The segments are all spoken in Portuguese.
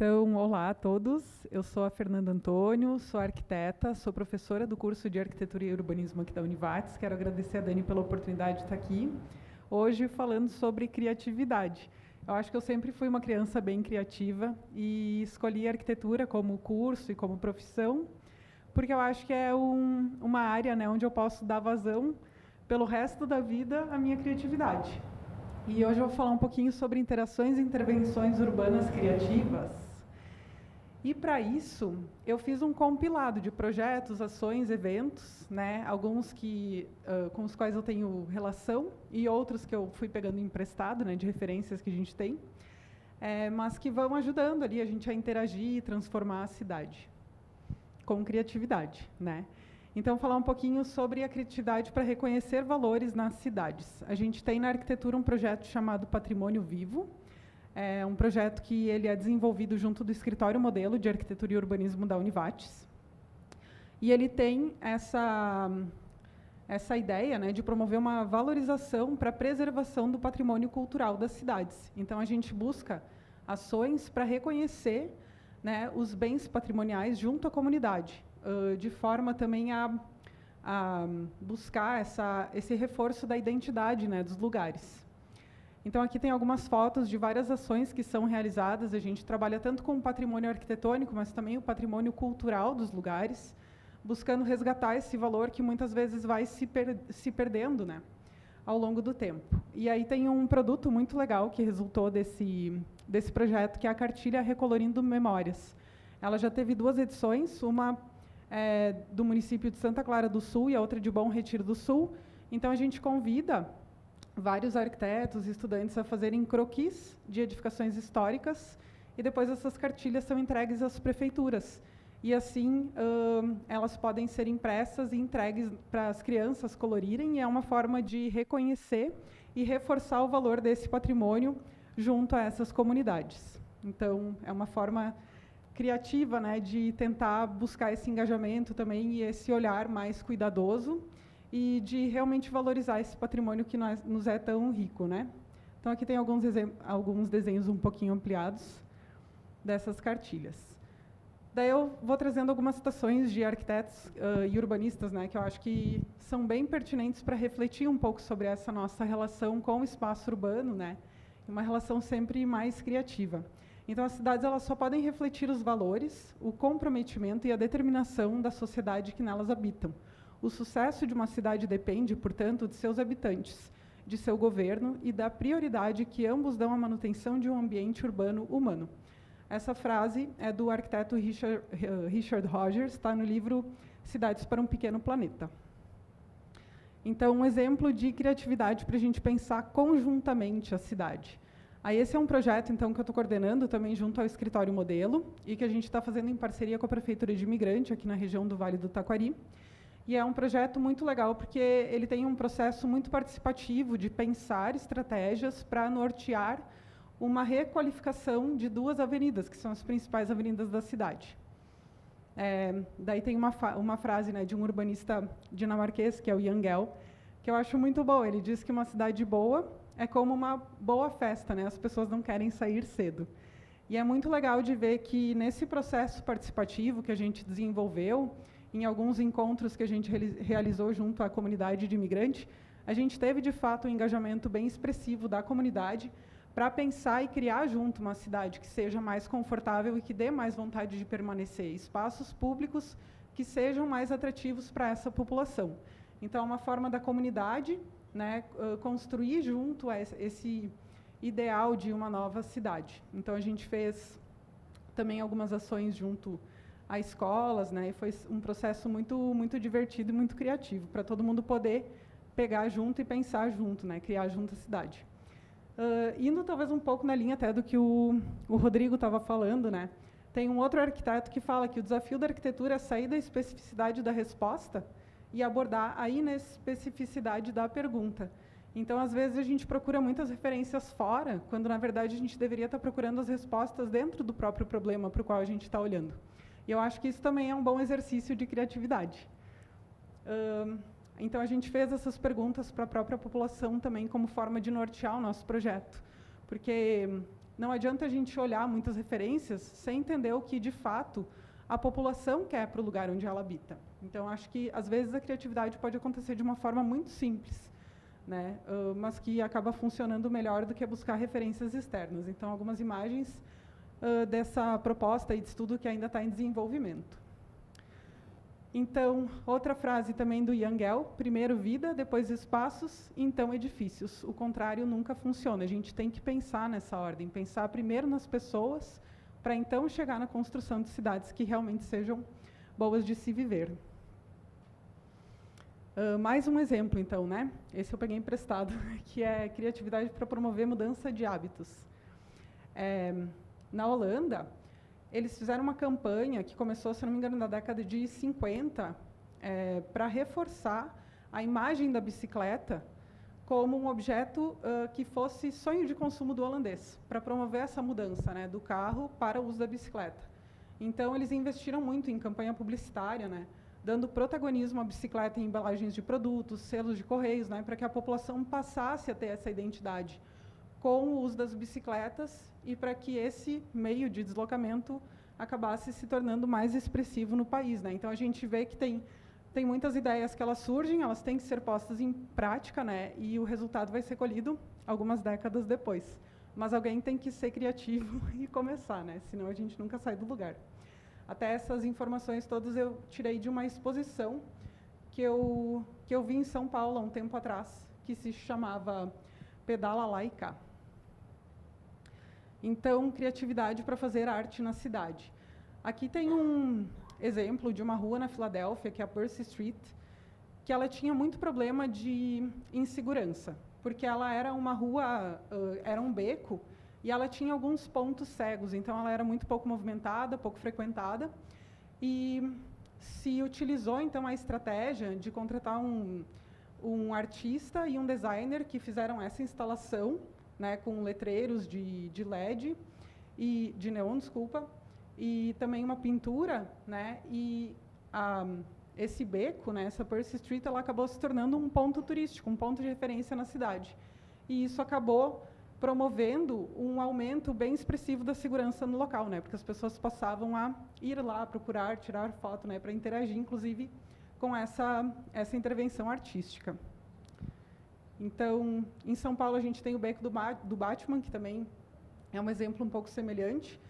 Então, olá a todos. Eu sou a Fernanda Antônio, sou arquiteta, sou professora do curso de Arquitetura e Urbanismo aqui da Univates. Quero agradecer a Dani pela oportunidade de estar aqui hoje falando sobre criatividade. Eu acho que eu sempre fui uma criança bem criativa e escolhi a arquitetura como curso e como profissão, porque eu acho que é uma área, né, onde eu posso dar vazão pelo resto da vida à minha criatividade. E hoje eu vou falar um pouquinho sobre interações e intervenções urbanas criativas. E para isso, eu fiz um compilado de projetos, ações, eventos, né? Alguns com os quais eu tenho relação e outros que eu fui pegando emprestado, né, de referências que a gente tem, mas que vão ajudando ali a gente a interagir e transformar a cidade com criatividade, né? Então, falar um pouquinho sobre a criatividade para reconhecer valores nas cidades. A gente tem na arquitetura um projeto chamado Patrimônio Vivo. É um projeto que ele é desenvolvido junto do Escritório Modelo de Arquitetura e Urbanismo da Univates. E ele tem essa ideia, né, de promover uma valorização para a preservação do patrimônio cultural das cidades. Então, a gente busca ações para reconhecer, né, os bens patrimoniais junto à comunidade, de forma também a buscar esse reforço da identidade, né, dos lugares. Então, aqui tem algumas fotos de várias ações que são realizadas. A gente trabalha tanto com o patrimônio arquitetônico, mas também o patrimônio cultural dos lugares, buscando resgatar esse valor que muitas vezes vai se perdendo, né, ao longo do tempo. E aí tem um produto muito legal que resultou desse projeto, que é a cartilha Recolorindo Memórias. Ela já teve 2 edições, uma do município de Santa Clara do Sul e a outra de Bom Retiro do Sul. Então, a gente convida vários arquitetos e estudantes a fazerem croquis de edificações históricas, e depois essas cartilhas são entregues às prefeituras. E assim, elas podem ser impressas e entregues para as crianças colorirem, e é uma forma de reconhecer e reforçar o valor desse patrimônio junto a essas comunidades. Então, é uma forma criativa, né, de tentar buscar esse engajamento também e esse olhar mais cuidadoso, e de realmente valorizar esse patrimônio que nos é tão rico, né? Então, aqui tem alguns desenhos um pouquinho ampliados dessas cartilhas. Daí eu vou trazendo algumas citações de arquitetos e urbanistas, né, que eu acho que são bem pertinentes para refletir um pouco sobre essa nossa relação com o espaço urbano, né? Uma relação sempre mais criativa. Então, as cidades elas só podem refletir os valores, o comprometimento e a determinação da sociedade que nelas habitam. O sucesso de uma cidade depende, portanto, de seus habitantes, de seu governo e da prioridade que ambos dão à manutenção de um ambiente urbano humano. Essa frase é do arquiteto Richard Rogers, está no livro Cidades para um Pequeno Planeta. Então, um exemplo de criatividade para a gente pensar conjuntamente a cidade. Aí, esse é um projeto, então, que eu estou coordenando também junto ao Escritório Modelo, e que a gente está fazendo em parceria com a Prefeitura de Imigrante, aqui na região do Vale do Taquari. E é um projeto muito legal, porque ele tem um processo muito participativo de pensar estratégias para nortear uma requalificação de 2 avenidas, que são as principais avenidas da cidade. Daí tem uma frase, né, de um urbanista dinamarquês, que é o Jan Gehl, que eu acho muito boa. Ele diz que uma cidade boa é como uma boa festa, né? As pessoas não querem sair cedo. E é muito legal de ver que, nesse processo participativo que a gente desenvolveu, em alguns encontros que a gente realizou junto à comunidade de imigrante, a gente teve, de fato, um engajamento bem expressivo da comunidade para pensar e criar junto uma cidade que seja mais confortável e que dê mais vontade de permanecer, espaços públicos que sejam mais atrativos para essa população. Então, é uma forma da comunidade, né, construir junto a esse ideal de uma nova cidade. Então, a gente fez também algumas ações junto a escolas, né, e foi um processo muito divertido e muito criativo, para todo mundo poder pegar junto e pensar junto, né, criar junto a cidade. Indo talvez um pouco na linha até do que o Rodrigo estava falando, né, tem um outro arquiteto que fala que o desafio da arquitetura é sair da especificidade da resposta e abordar a inespecificidade da pergunta. Então, às vezes, a gente procura muitas referências fora, quando, na verdade, a gente deveria estar procurando as respostas dentro do próprio problema para o qual a gente está olhando. E eu acho que isso também é um bom exercício de criatividade. Então, a gente fez essas perguntas para a própria população também, como forma de nortear o nosso projeto. Porque não adianta a gente olhar muitas referências sem entender o que, de fato, a população quer para o lugar onde ela habita. Então, acho que, às vezes, a criatividade pode acontecer de uma forma muito simples, né, mas que acaba funcionando melhor do que buscar referências externas. Então, algumas imagens dessa proposta de estudo que ainda está em desenvolvimento. Então, outra frase também do Yangel: primeiro vida, depois espaços, então edifícios. O contrário nunca funciona. A gente tem que pensar nessa ordem, pensar primeiro nas pessoas, para então chegar na construção de cidades que realmente sejam boas de se viver. Mais um exemplo, então, né? Esse eu peguei emprestado, que é criatividade para promover mudança de hábitos. Na Holanda, eles fizeram uma campanha que começou, se não me engano, na década de 50, para reforçar a imagem da bicicleta como um objeto que fosse sonho de consumo do holandês, para promover essa mudança, né, do carro para o uso da bicicleta. Então, eles investiram muito em campanha publicitária, né, dando protagonismo à bicicleta em embalagens de produtos, selos de correios, né, para que a população passasse a ter essa identidade com o uso das bicicletas e para que esse meio de deslocamento acabasse se tornando mais expressivo no país, né. Então, a gente vê que tem muitas ideias que elas surgem, elas têm que ser postas em prática, né, e o resultado vai ser colhido algumas décadas depois. Mas alguém tem que ser criativo e começar, né, senão a gente nunca sai do lugar. Até essas informações todas eu tirei de uma exposição que eu vi em São Paulo há um tempo atrás, que se chamava Pedala Lá e Cá. Então, criatividade para fazer arte na cidade. Aqui tem um exemplo de uma rua na Filadélfia, que é a Percy Street, que ela tinha muito problema de insegurança, porque ela era uma rua, era um beco, e ela tinha alguns pontos cegos, então ela era muito pouco movimentada, pouco frequentada, e se utilizou, então, a estratégia de contratar um artista e um designer que fizeram essa instalação, né, com letreiros de LED, e de neon, desculpa, e também uma pintura, né, e esse beco, né, essa Percy Street, ela acabou se tornando um ponto turístico, um ponto de referência na cidade. E isso acabou promovendo um aumento bem expressivo da segurança no local, né, porque as pessoas passavam a ir lá procurar, tirar foto, né, para interagir, inclusive, com essa intervenção artística. Então, em São Paulo, a gente tem o beco do Batman, que também é um exemplo um pouco semelhante,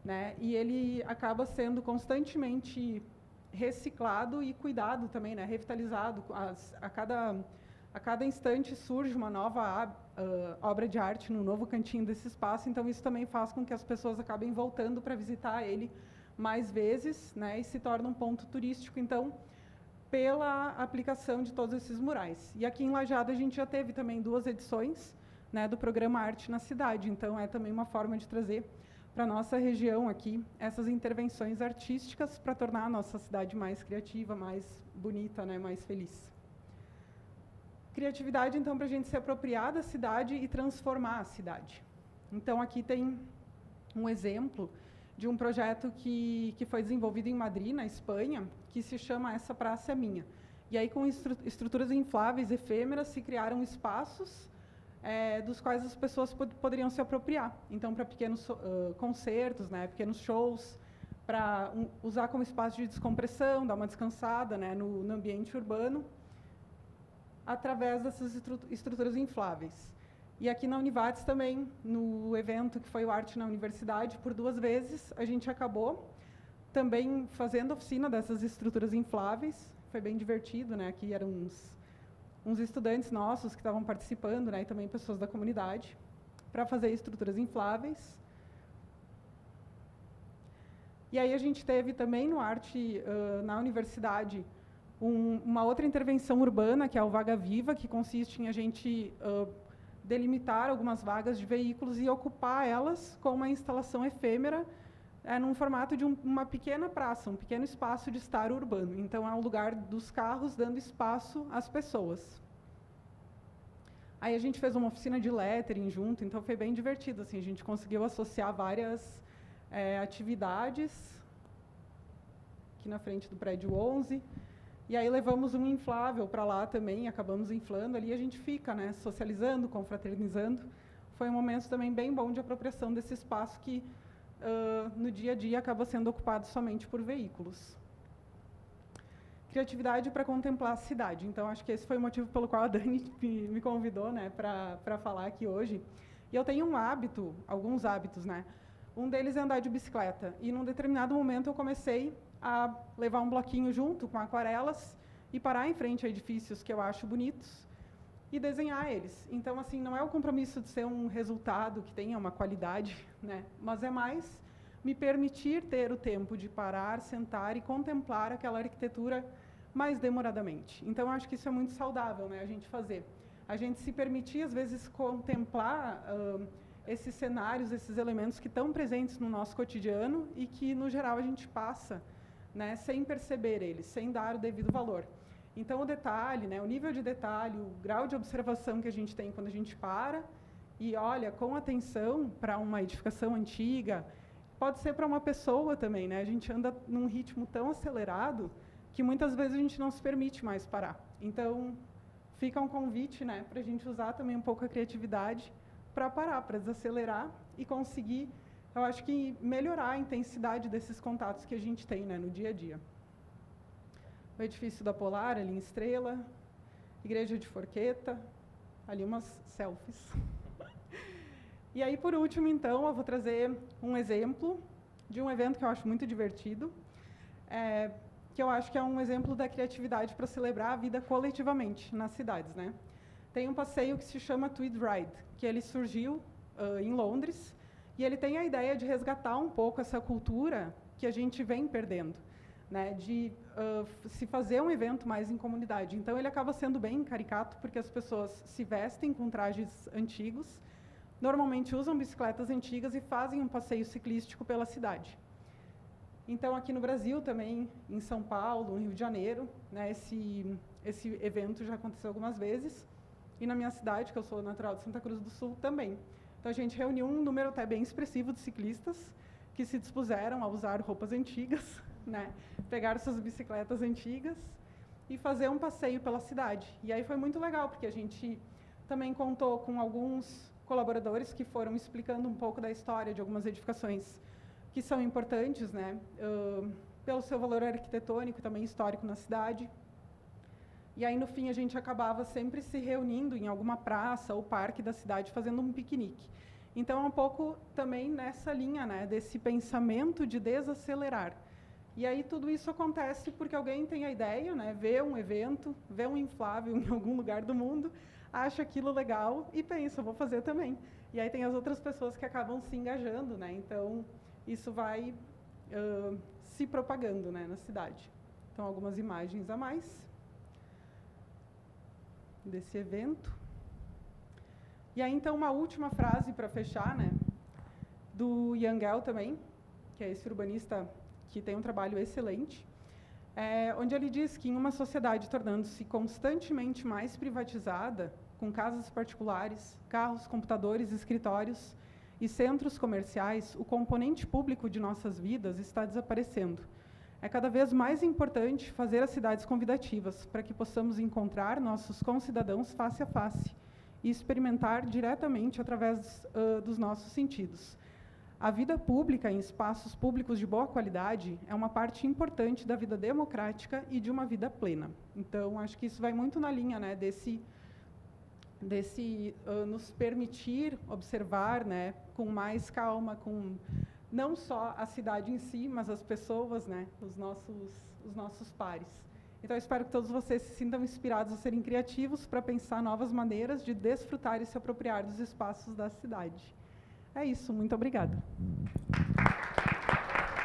né, e ele acaba sendo constantemente reciclado e cuidado também, né, revitalizado. A cada instante surge uma nova obra de arte no novo cantinho desse espaço, então isso também faz com que as pessoas acabem voltando para visitar ele mais vezes, né, e se torna um ponto turístico, então, pela aplicação de todos esses murais. E aqui em Lajeado a gente já teve também 2 edições, né, do programa Arte na Cidade, então é também uma forma de trazer para a nossa região aqui essas intervenções artísticas para tornar a nossa cidade mais criativa, mais bonita, né, mais feliz. Criatividade, então, para a gente se apropriar da cidade e transformar a cidade. Então, aqui tem um exemplo de um projeto que foi desenvolvido em Madrid, na Espanha, que se chama Essa Praça é Minha. E aí, com estruturas infláveis, efêmeras, se criaram espaços dos quais as pessoas poderiam se apropriar. Então, para pequenos concertos, né, pequenos shows, para usar como espaço de descompressão, dar uma descansada, né, no ambiente urbano, através dessas estruturas infláveis. E aqui na Univates também, no evento que foi o Arte na Universidade, por 2 vezes, a gente acabou também fazendo oficina dessas estruturas infláveis. Foi bem divertido, né? Aqui eram uns estudantes nossos que estavam participando, né, e também pessoas da comunidade, para fazer estruturas infláveis. E aí a gente teve também no Arte na Universidade uma outra intervenção urbana, que é o Vaga Viva, que consiste em a gente delimitar algumas vagas de veículos e ocupar elas com uma instalação efêmera num formato de uma pequena praça, um pequeno espaço de estar urbano. Então, é o lugar dos carros dando espaço às pessoas. Aí a gente fez uma oficina de lettering junto, então foi bem divertido. Assim, a gente conseguiu associar várias atividades aqui na frente do prédio 11. E aí levamos um inflável para lá também, acabamos inflando ali, e a gente fica, né, socializando, confraternizando. foi um momento também bem bom de apropriação desse espaço que, no dia a dia, acaba sendo ocupado somente por veículos. Criatividade para contemplar a cidade. Então, acho que esse foi o motivo pelo qual a Dani me convidou, né, para falar aqui hoje. E eu tenho alguns hábitos, né? Um deles é andar de bicicleta. E, num determinado momento, eu comecei a levar um bloquinho junto com aquarelas e parar em frente a edifícios que eu acho bonitos e desenhar eles. Então, assim, não é o compromisso de ser um resultado que tenha uma qualidade, né? Mas é mais me permitir ter o tempo de parar, sentar e contemplar aquela arquitetura mais demoradamente. Então, acho que isso é muito saudável, né, a gente fazer. A gente se permitir, às vezes, contemplar esses cenários, esses elementos que estão presentes no nosso cotidiano e que, no geral, a gente passa, né, sem perceber eles, sem dar o devido valor. Então, o detalhe, né, o nível de detalhe, o grau de observação que a gente tem quando a gente para e olha com atenção para uma edificação antiga, pode ser para uma pessoa também, né? A gente anda num ritmo tão acelerado que muitas vezes a gente não se permite mais parar. Então, fica um convite, né, para a gente usar também um pouco a criatividade para parar, para desacelerar e conseguir, eu acho que, melhorar a intensidade desses contatos que a gente tem, né, no dia a dia. O edifício da Polar, ali em Estrela, Igreja de Forqueta, ali umas selfies. E aí, por último, então, eu vou trazer um exemplo de um evento que eu acho muito divertido, que eu acho que é um exemplo da criatividade para celebrar a vida coletivamente nas cidades, né? Tem um passeio que se chama Tweed Ride, que ele surgiu em Londres, e ele tem a ideia de resgatar um pouco essa cultura que a gente vem perdendo, né? De se fazer um evento mais em comunidade. Então, ele acaba sendo bem caricato, porque as pessoas se vestem com trajes antigos, normalmente usam bicicletas antigas e fazem um passeio ciclístico pela cidade. Então, aqui no Brasil também, em São Paulo, no Rio de Janeiro, né, esse evento já aconteceu algumas vezes, e na minha cidade, que eu sou natural de Santa Cruz do Sul, também. Então, a gente reuniu um número até bem expressivo de ciclistas que se dispuseram a usar roupas antigas, né, pegar suas bicicletas antigas e fazer um passeio pela cidade. E aí foi muito legal, porque a gente também contou com alguns colaboradores que foram explicando um pouco da história de algumas edificações que são importantes, né, pelo seu valor arquitetônico e também histórico na cidade. E aí, no fim, a gente acabava sempre se reunindo em alguma praça ou parque da cidade, fazendo um piquenique. Então, é um pouco também nessa linha, né, desse pensamento de desacelerar. E aí, tudo isso acontece porque alguém tem a ideia, né, vê um evento, vê um inflável em algum lugar do mundo, acha aquilo legal e pensa, vou fazer também. E aí tem as outras pessoas que acabam se engajando, né? Então, isso vai se propagando, né, na cidade. Então, algumas imagens a mais desse evento. E aí, então, uma última frase para fechar, né, do Yangel também, que é esse urbanista que tem um trabalho excelente, onde ele diz que em uma sociedade tornando-se constantemente mais privatizada, com casas particulares, carros, computadores, escritórios e centros comerciais, o componente público de nossas vidas está desaparecendo. É cada vez mais importante fazer as cidades convidativas, para que possamos encontrar nossos concidadãos face a face e experimentar diretamente através dos nossos sentidos. A vida pública em espaços públicos de boa qualidade é uma parte importante da vida democrática e de uma vida plena. Então, acho que isso vai muito na linha, né, desse nos permitir observar, né, com mais calma, com não só a cidade em si, mas as pessoas, né, os nossos pares. Então, eu espero que todos vocês se sintam inspirados a serem criativos para pensar novas maneiras de desfrutar e se apropriar dos espaços da cidade. É isso, muito obrigada.